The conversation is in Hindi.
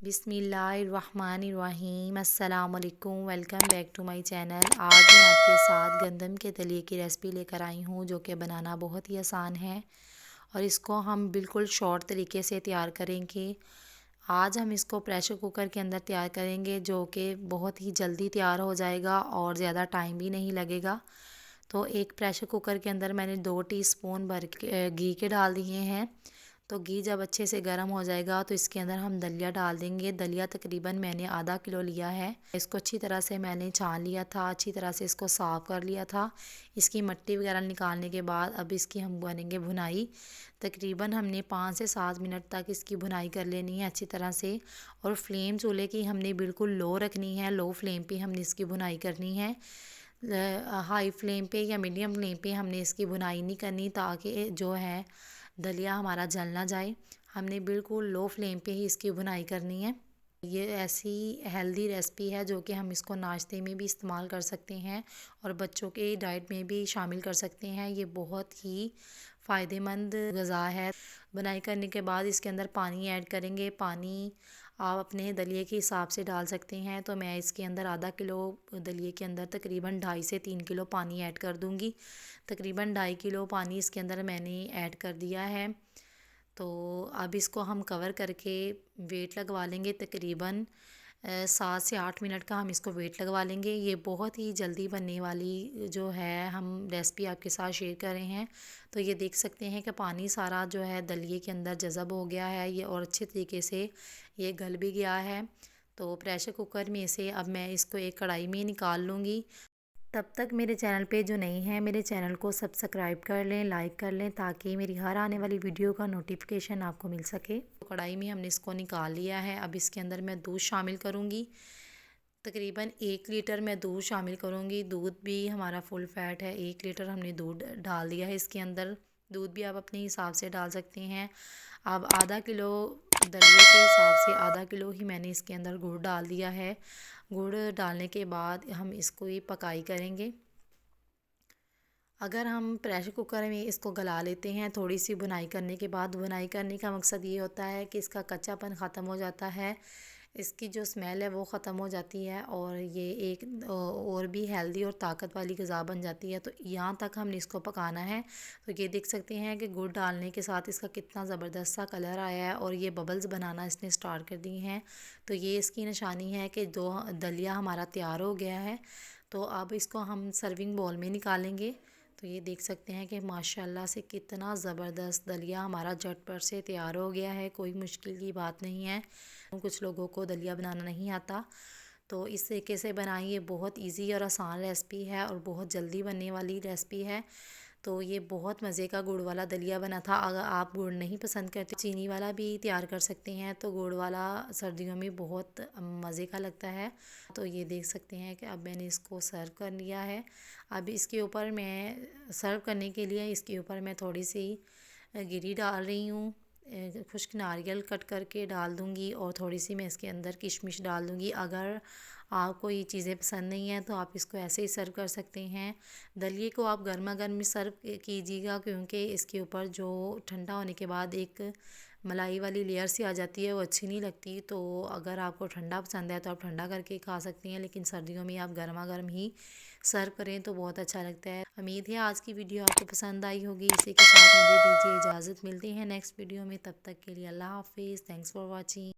बिस्मिल्लाहिर्रहमानिर्रहीम। अस्सलाम वालेकुम। Welcome back to my channel. आज मैं आपके साथ गंदम के दलिए की रेसिपी लेकर आई हूँ जो कि बनाना बहुत ही आसान है और इसको हम बिल्कुल शॉर्ट तरीके से तैयार करेंगे। आज हम इसको प्रेशर कुकर के अंदर तैयार करेंगे जो कि बहुत ही जल्दी तैयार हो जाएगा और ज़्यादा टाइम भी नहीं लगेगा। तो एक प्रेशर कुकर के अंदर मैंने 2 टीस्पून भर के घी के डाल दिए हैं। तो घी जब अच्छे से गर्म हो जाएगा तो इसके अंदर हम दलिया डाल देंगे। दलिया तकरीबन मैंने आधा किलो लिया है। इसको अच्छी तरह से मैंने छान लिया था, अच्छी तरह से इसको साफ़ कर लिया था। इसकी मिट्टी वगैरह निकालने के बाद अब इसकी हम बनेंगे भुनाई। तकरीबन हमने 5 से 7 मिनट तक इसकी भुनाई कर लेनी है अच्छी तरह से। और फ्लेम चूल्हे की हमने बिल्कुल लो रखनी है, लो फ्लेम पे हमने इसकी भुनाई करनी है। हाई फ्लेम पे या मीडियम फ्लेम पे हमने इसकी भुनाई नहीं करनी ताकि जो है दलिया हमारा जल ना जाए। हमने बिल्कुल लो फ्लेम पे ही इसकी भुनाई करनी है। ये ऐसी हेल्दी रेसिपी है जो कि हम इसको नाश्ते में भी इस्तेमाल कर सकते हैं और बच्चों के डाइट में भी शामिल कर सकते हैं। ये बहुत ही फ़ायदेमंद ग़िज़ा है। बुनाई करने के बाद इसके अंदर पानी ऐड करेंगे। पानी आप अपने दलिए के हिसाब से डाल सकते हैं। तो मैं इसके अंदर आधा किलो दलिए के अंदर तकरीबन 2.5 से 3 किलो पानी ऐड कर दूंगी। तकरीबन 2.5 किलो पानी इसके अंदर मैंने ऐड कर दिया है। तो अब इसको हम कवर करके वेट लगवा लेंगे। तकरीबन 7 से 8 मिनट का हम इसको वेट लगवा लेंगे। ये बहुत ही जल्दी बनने वाली जो है हम रेसिपी आपके साथ शेयर कर रहे हैं। तो ये देख सकते हैं कि पानी सारा जो है दलिए के अंदर जज़ब हो गया है ये और अच्छे तरीके से ये गल भी गया है। तो प्रेशर कुकर में से अब मैं इसको एक कढ़ाई में निकाल लूँगी। तब तक मेरे चैनल पे जो नहीं है मेरे चैनल को सब्सक्राइब कर लें, लाइक कर लें ताकि मेरी हर आने वाली वीडियो का नोटिफिकेशन आपको मिल सके। तो कढ़ाई में हमने इसको निकाल लिया है। अब इसके अंदर मैं दूध शामिल करूँगी। तकरीबन 1 लीटर मैं दूध शामिल करूँगी। दूध भी हमारा फुल फैट है। 1 लीटर हमने दूध डाल दिया है इसके अंदर। दूध भी आप अपने हिसाब से डाल सकते हैं। अब आधा किलो दलिए के हिसाब से आधा किलो ही मैंने इसके अंदर गुड़ डाल दिया है। गुड़ डालने के बाद हम इसको ही पकाई करेंगे। अगर हम प्रेशर कुकर में इसको गला लेते हैं थोड़ी सी भुनाई करने के बाद, भुनाई करने का मकसद ये होता है कि इसका कच्चापन ख़त्म हो जाता है, इसकी जो स्मेल है वो ख़त्म हो जाती है और ये एक और भी हेल्दी और ताकत वाली ग़िज़ा बन जाती है। तो यहाँ तक हमने इसको पकाना है। तो ये देख सकते हैं कि गुड़ डालने के साथ इसका कितना ज़बरदस्त सा कलर आया है और ये बबल्स बनाना इसने स्टार्ट कर दी हैं। तो ये इसकी निशानी है कि दो दलिया हमारा तैयार हो गया है। तो अब इसको हम सर्विंग बाउल में निकालेंगे। तो ये देख सकते हैं कि माशाल्लाह से कितना ज़बरदस्त दलिया हमारा झटपट से तैयार हो गया है। कोई मुश्किल की बात नहीं है। कुछ लोगों को दलिया बनाना नहीं आता, तो इस तरीके से बनाइए। बहुत इजी और आसान रेसिपी है और बहुत जल्दी बनने वाली रेसिपी है। तो ये बहुत मज़े का गुड़ वाला दलिया बना था। अगर आप गुड़ नहीं पसंद करते चीनी वाला भी तैयार कर सकते हैं। तो गुड़ वाला सर्दियों में बहुत मज़े का लगता है। तो ये देख सकते हैं कि अब मैंने इसको सर्व कर लिया है। अब इसके ऊपर मैं सर्व करने के लिए इसके ऊपर मैं थोड़ी सी गिरी डाल रही हूँ। खुश्क नारियल कट करके डाल दूँगी और थोड़ी सी मैं इसके अंदर किशमिश डाल दूँगी। अगर आपको ये चीज़ें पसंद नहीं हैं तो आप इसको ऐसे ही सर्व कर सकते हैं। दलिए को आप गर्मा गर्म ही सर्व कीजिएगा क्योंकि इसके ऊपर जो ठंडा होने के बाद एक मलाई वाली लेयर सी आ जाती है वो अच्छी नहीं लगती। तो अगर आपको ठंडा पसंद है तो आप ठंडा करके खा सकती हैं, लेकिन सर्दियों में आप गर्मा गर्म ही सर्व करें तो बहुत अच्छा लगता है। उम्मीद है आज की वीडियो आपको पसंद आई होगी। इसी के साथ मुझे दीजिए इजाज़त। मिलते हैं नेक्स्ट वीडियो में, तब तक के लिए अल्लाह हाफिज़। Thanks for watching.